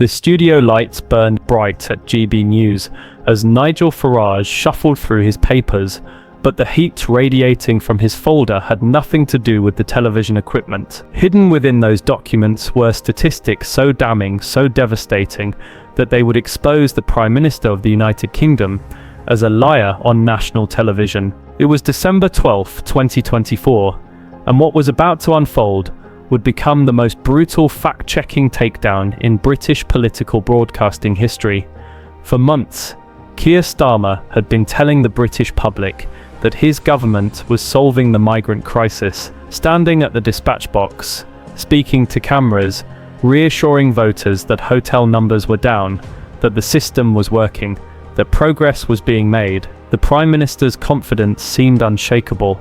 The studio lights burned bright at GB News as Nigel Farage shuffled through his papers, but the heat radiating from his folder had nothing to do with the television equipment. Hidden within those documents were statistics so damning, so devastating, that they would expose the Prime Minister of the United Kingdom as a liar on national television. It was December 12, 2024, and what was about to unfold would become the most brutal fact-checking takedown in British political broadcasting history. For months, Keir Starmer had been telling the British public that his government was solving the migrant crisis, standing at the dispatch box, speaking to cameras, reassuring voters that hotel numbers were down, that the system was working, that progress was being made. The Prime Minister's confidence seemed unshakable.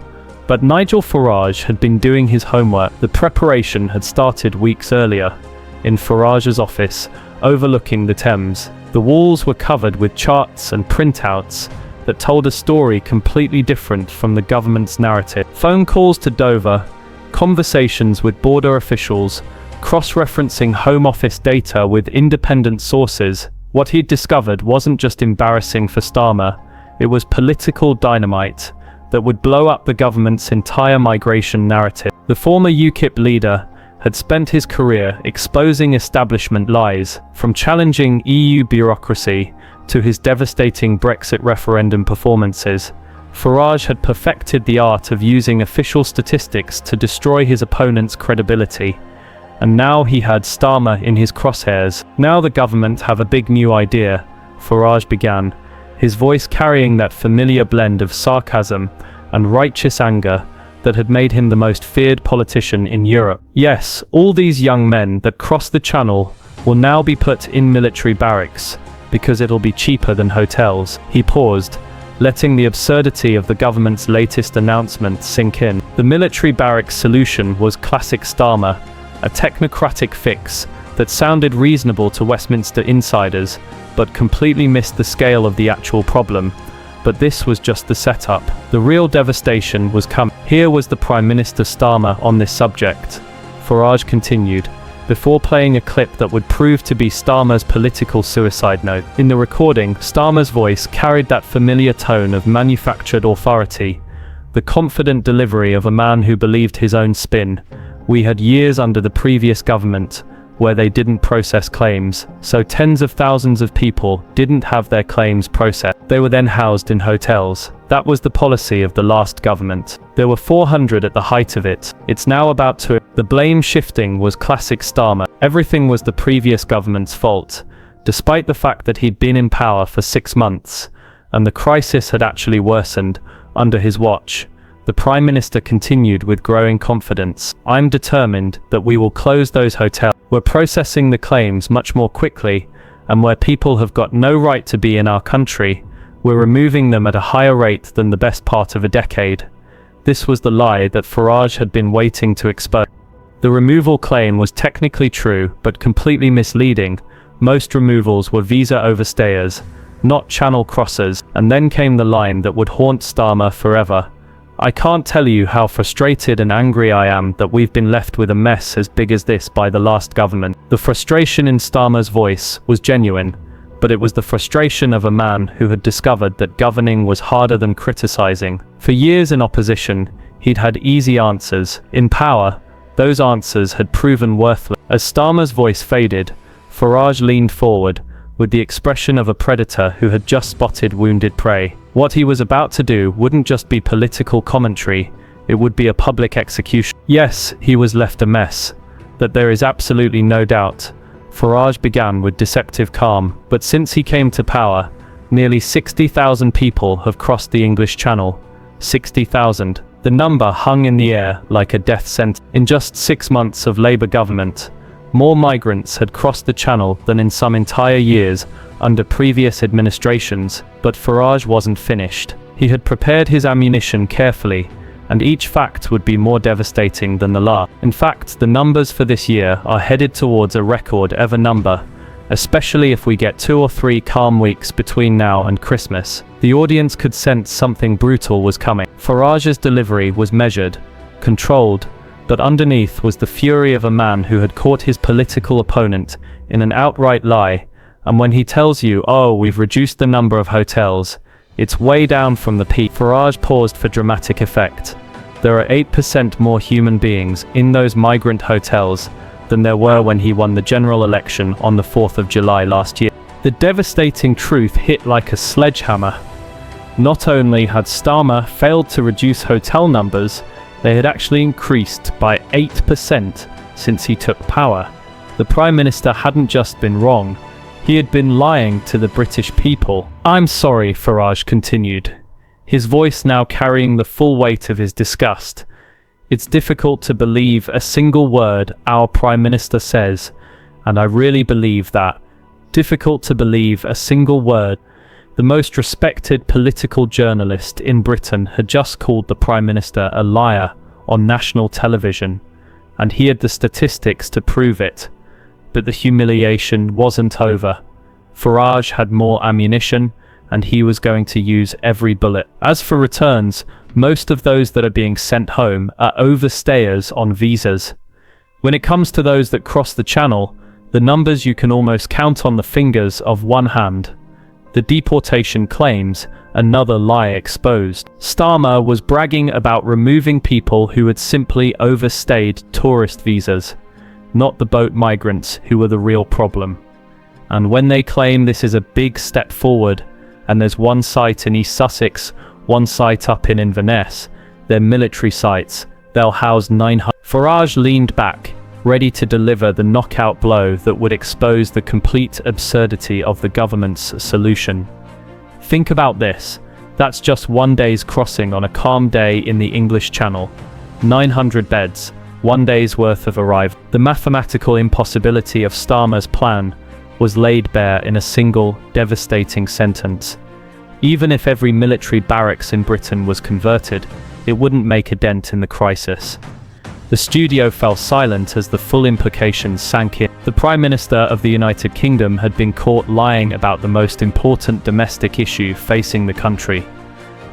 But Nigel Farage had been doing his homework. The preparation had started weeks earlier, in Farage's office, overlooking the Thames. The walls were covered with charts and printouts that told a story completely different from the government's narrative. Phone calls to Dover, conversations with border officials, cross-referencing Home Office data with independent sources. What he'd discovered wasn't just embarrassing for Starmer, it was political dynamite that would blow up the government's entire migration narrative. The former UKIP leader had spent his career exposing establishment lies, from challenging EU bureaucracy to his devastating Brexit referendum performances. Farage had perfected the art of using official statistics to destroy his opponent's credibility. And now he had Starmer in his crosshairs. Now the government have a big new idea, Farage began, his voice carrying that familiar blend of sarcasm and righteous anger that had made him the most feared politician in Europe. Yes, all these young men that cross the channel will now be put in military barracks, because it'll be cheaper than hotels. He paused, letting the absurdity of the government's latest announcement sink in. The military barracks solution was classic Starmer, a technocratic fix that sounded reasonable to Westminster insiders, but completely missed the scale of the actual problem. But this was just the setup. The real devastation was coming. Here was the Prime Minister Starmer on this subject. Farage continued, before playing a clip that would prove to be Starmer's political suicide note. In the recording, Starmer's voice carried that familiar tone of manufactured authority, the confident delivery of a man who believed his own spin. We had years under the previous government where they didn't process claims, so tens of thousands of people didn't have their claims processed. They were then housed in hotels. That was the policy of the last government. There were 400 at the height of it. It's now about 2. The blame shifting was classic Starmer. Everything was the previous government's fault, despite the fact that he'd been in power for 6 months, and the crisis had actually worsened under his watch. The Prime Minister continued with growing confidence. I'm determined that we will close those hotels. We're processing the claims much more quickly, and where people have got no right to be in our country, we're removing them at a higher rate than the best part of a decade. This was the lie that Farage had been waiting to expose. The removal claim was technically true, but completely misleading. Most removals were visa overstayers, not channel crossers. And then came the line that would haunt Starmer forever. I can't tell you how frustrated and angry I am that we've been left with a mess as big as this by the last government. The frustration in Starmer's voice was genuine, but it was the frustration of a man who had discovered that governing was harder than criticizing. For years in opposition, he'd had easy answers. In power, those answers had proven worthless. As Starmer's voice faded, Farage leaned forward, with the expression of a predator who had just spotted wounded prey. What he was about to do wouldn't just be political commentary, it would be a public execution. Yes, he was left a mess. That there is absolutely no doubt. Farage began with deceptive calm, but since he came to power, nearly 60,000 people have crossed the English Channel. 60,000. The number hung in the air like a death sentence. In just 6 months of Labour government, more migrants had crossed the Channel than in some entire years under previous administrations. But Farage wasn't finished. He had prepared his ammunition carefully, and each fact would be more devastating than the last. In fact, the numbers for this year are headed towards a record ever number, especially if we get 2 or 3 calm weeks between now and Christmas. The audience could sense something brutal was coming. Farage's delivery was measured, controlled, But underneath was the fury of a man who had caught his political opponent in an outright lie, and when he tells you, "Oh, we've reduced the number of hotels," it's way down from the peak. Farage paused for dramatic effect. There are 8% more human beings in those migrant hotels than there were when he won the general election on the 4th of July last year. The devastating truth hit like a sledgehammer. Not only had Starmer failed to reduce hotel numbers, they had actually increased by 8% since he took power. The Prime Minister hadn't just been wrong, he had been lying to the British people. "I'm sorry," Farage continued, his voice now carrying the full weight of his disgust. "It's difficult to believe a single word our Prime Minister says, and I really believe that. Difficult to believe a single word." The most respected political journalist in Britain had just called the Prime Minister a liar on national television, and he had the statistics to prove it. But the humiliation wasn't over. Farage had more ammunition, and he was going to use every bullet. As for returns, most of those that are being sent home are overstayers on visas. When it comes to those that cross the channel, the numbers you can almost count on the fingers of one hand. The deportation claims, another lie exposed. Starmer was bragging about removing people who had simply overstayed tourist visas, not the boat migrants who were the real problem. And when they claim this is a big step forward, and there's one site in East Sussex, one site up in Inverness, they're military sites, they'll house 900. Farage leaned back, ready to deliver the knockout blow that would expose the complete absurdity of the government's solution. Think about this. That's just one day's crossing on a calm day in the English Channel. 900 beds, one day's worth of arrival. The mathematical impossibility of Starmer's plan was laid bare in a single, devastating sentence. Even if every military barracks in Britain was converted, it wouldn't make a dent in the crisis. The studio fell silent as the full implications sank in. The Prime Minister of the United Kingdom had been caught lying about the most important domestic issue facing the country.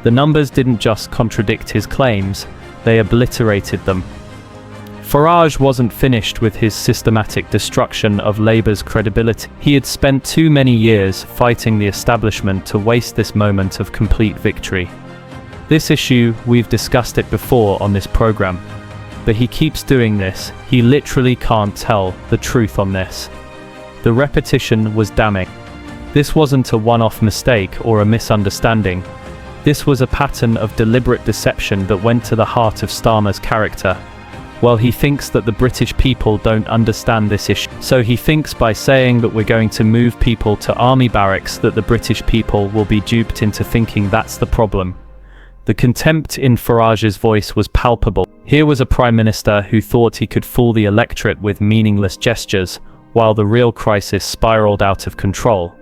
The numbers didn't just contradict his claims, they obliterated them. Farage wasn't finished with his systematic destruction of Labour's credibility. He had spent too many years fighting the establishment to waste this moment of complete victory. This issue, we've discussed it before on this programme. But he keeps doing this. He literally can't tell the truth on this. The repetition was damning. This wasn't a one-off mistake or a misunderstanding. This was a pattern of deliberate deception that went to the heart of Starmer's character. Well, he thinks that the British people don't understand this issue. So he thinks by saying that we're going to move people to army barracks that the British people will be duped into thinking that's the problem. The contempt in Farage's voice was palpable. Here was a Prime Minister who thought he could fool the electorate with meaningless gestures, while the real crisis spiraled out of control.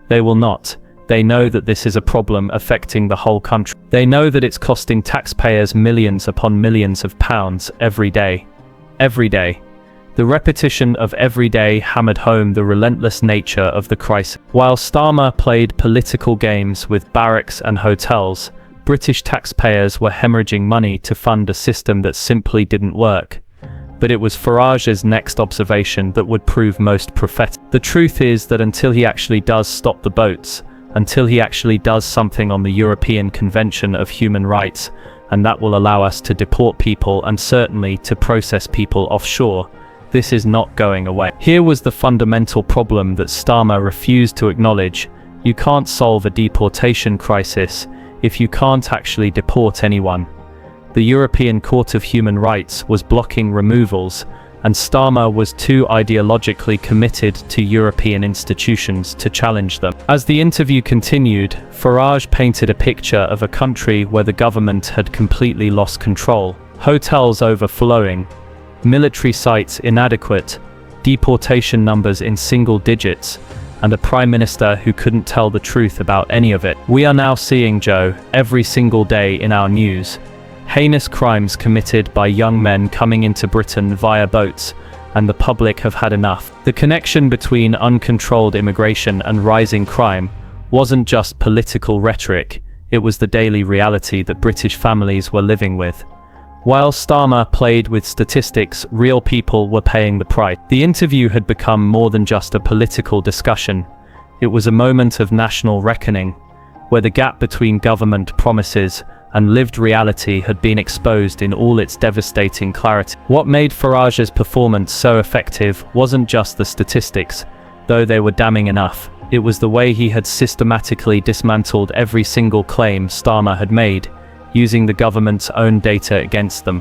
They will not. They know that this is a problem affecting the whole country. They know that it's costing taxpayers millions upon millions of pounds every day. Every day. The repetition of every day hammered home the relentless nature of the crisis. While Starmer played political games with barracks and hotels, British taxpayers were hemorrhaging money to fund a system that simply didn't work. But it was Farage's next observation that would prove most prophetic. The truth is that until he actually does stop the boats, until he actually does something on the European Convention of Human Rights, and that will allow us to deport people and certainly to process people offshore, this is not going away. Here was the fundamental problem that Starmer refused to acknowledge. You can't solve a deportation crisis if you can't actually deport anyone. The European Court of Human Rights was blocking removals, and Starmer was too ideologically committed to European institutions to challenge them. As the interview continued, Farage painted a picture of a country where the government had completely lost control. Hotels overflowing, military sites inadequate, deportation numbers in single digits, and a Prime Minister who couldn't tell the truth about any of it. We are now seeing, Joe, every single day in our news, heinous crimes committed by young men coming into Britain via boats, and the public have had enough. The connection between uncontrolled immigration and rising crime wasn't just political rhetoric, it was the daily reality that British families were living with. While Starmer played with statistics, real people were paying the price. The interview had become more than just a political discussion. It was a moment of national reckoning, where the gap between government promises and lived reality had been exposed in all its devastating clarity. What made Farage's performance so effective wasn't just the statistics, though they were damning enough. It was the way he had systematically dismantled every single claim Starmer had made, using the government's own data against them.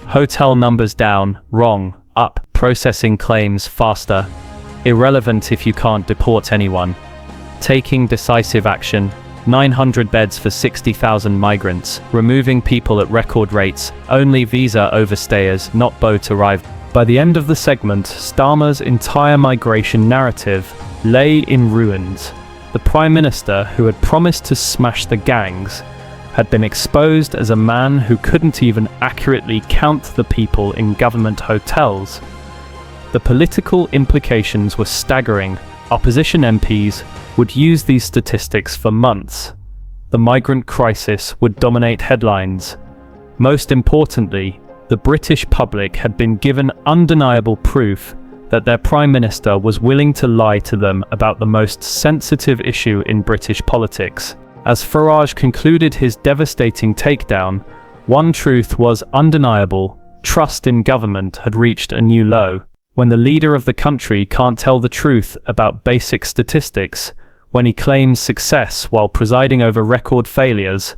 Hotel numbers down, wrong, up, processing claims faster, irrelevant if you can't deport anyone. Taking decisive action, 900 beds for 60,000 migrants, removing people at record rates, only visa overstayers, not boat arrived. By the end of the segment, Starmer's entire migration narrative lay in ruins. The Prime Minister, who had promised to smash the gangs, had been exposed as a man who couldn't even accurately count the people in government hotels. The political implications were staggering. Opposition MPs would use these statistics for months. The migrant crisis would dominate headlines. Most importantly, the British public had been given undeniable proof that their Prime Minister was willing to lie to them about the most sensitive issue in British politics. As Farage concluded his devastating takedown, one truth was undeniable: trust in government had reached a new low. When the leader of the country can't tell the truth about basic statistics, when he claims success while presiding over record failures,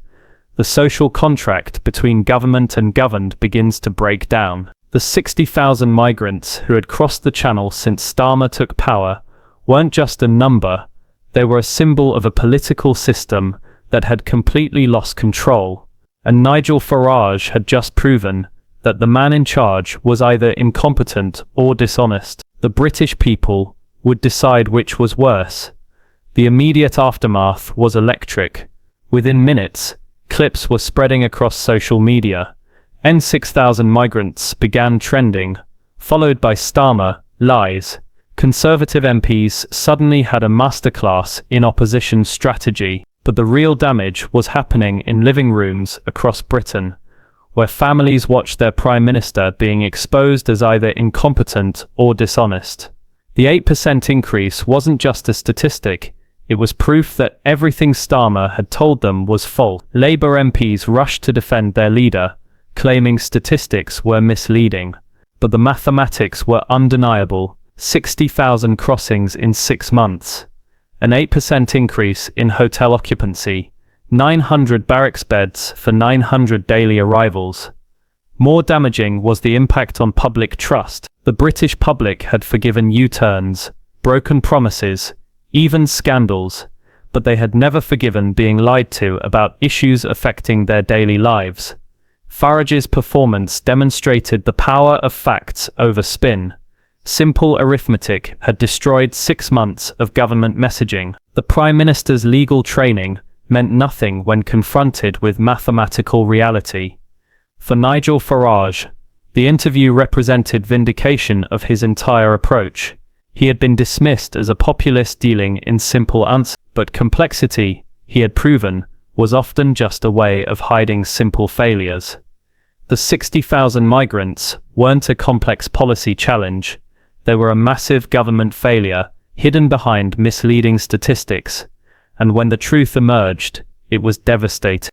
the social contract between government and governed begins to break down. The 60,000 migrants who had crossed the Channel since Starmer took power weren't just a number, they were a symbol of a political system that had completely lost control. And Nigel Farage had just proven that the man in charge was either incompetent or dishonest. The British people would decide which was worse. The immediate aftermath was electric. Within minutes, clips were spreading across social media. N6,000 migrants began trending, followed by Starmer, lies. Conservative MPs suddenly had a masterclass in opposition strategy, but the real damage was happening in living rooms across Britain, where families watched their Prime Minister being exposed as either incompetent or dishonest. The 8% increase wasn't just a statistic, it was proof that everything Starmer had told them was false. Labour MPs rushed to defend their leader, claiming statistics were misleading. But the mathematics were undeniable: 60,000 crossings in 6 months, an 8% increase in hotel occupancy, 900 barracks beds for 900 daily arrivals. More damaging was the impact on public trust. The British public had forgiven U-turns, broken promises, even scandals, but they had never forgiven being lied to about issues affecting their daily lives. Farage's performance demonstrated the power of facts over spin. Simple arithmetic had destroyed 6 months of government messaging. The Prime Minister's legal training meant nothing when confronted with mathematical reality. For Nigel Farage, the interview represented vindication of his entire approach. He had been dismissed as a populist dealing in simple answers, but complexity, he had proven, was often just a way of hiding simple failures. The 60,000 migrants weren't a complex policy challenge. They were a massive government failure, hidden behind misleading statistics. And when the truth emerged, it was devastating.